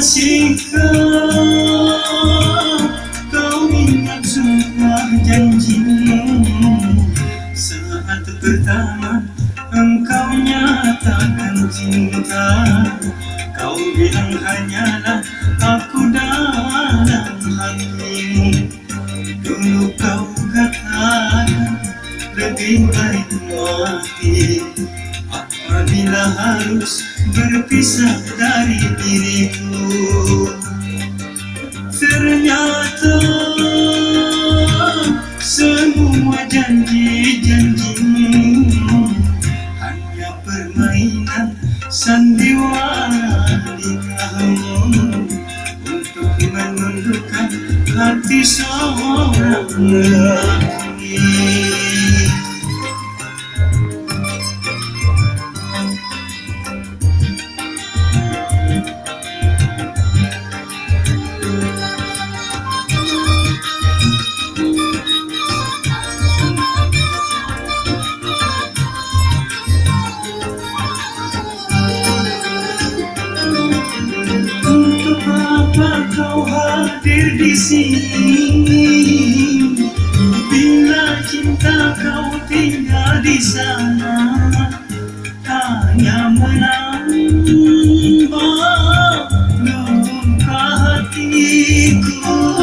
Masihkah kau ingat semua janjimu saat pertama engkau nyatakan cinta? Kau bilang hanyalah aku dalam hatimu. Dulu kau katakan lebih baik mati apabila harus berpisah dari diriku. Ternyata semua janji-janjimu hanya permainan sandiwara lidahmu untuk menundukkan hati seorang lelaki. Kau hadir di sini bila cinta kau tinggal di sana, hanya menambah luka hatiku.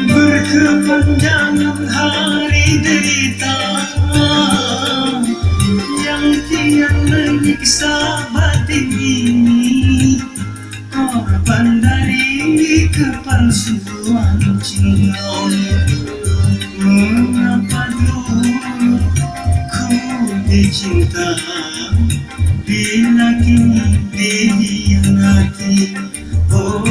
Berkepanjangan hari derita yang kian menyiksa batin ini, korban dari kepalsuan cinta. Mengapa dulu ku dicinta bila kini dikhianati? Oh,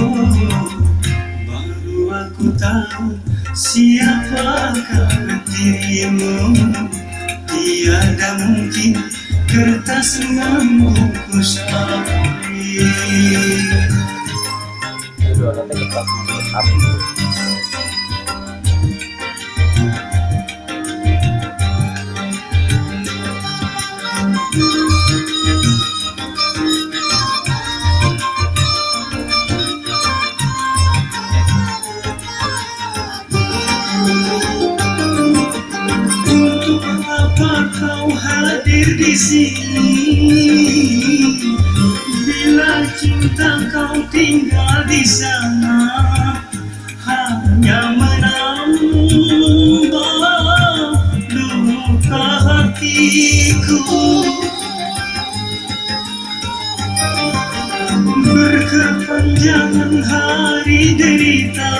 baru aku tahu siapakah dirimu. Tiada mungkin kertas membungkus api. Untuk apa kau hadir di sini bila cinta kau tinggal di sana, hanya menambah luka hatiku. Berkepanjangan hari derita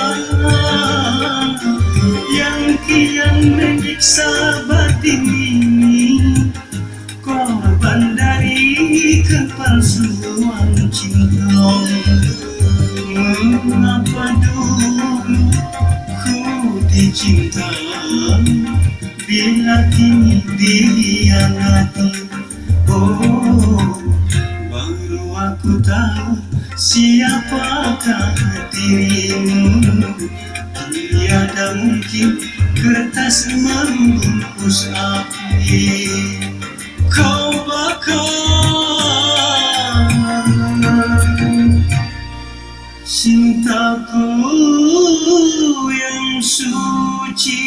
yang kian menyiksa batin ini, korban dari kepalsuan cinta. Mengapa dulu ku dicinta bila kini dikhianati? Oh, baru aku tahu siapakah dirimu. Tiada mungkin kertas membungkus api. Kau bakar cintaku yang suci.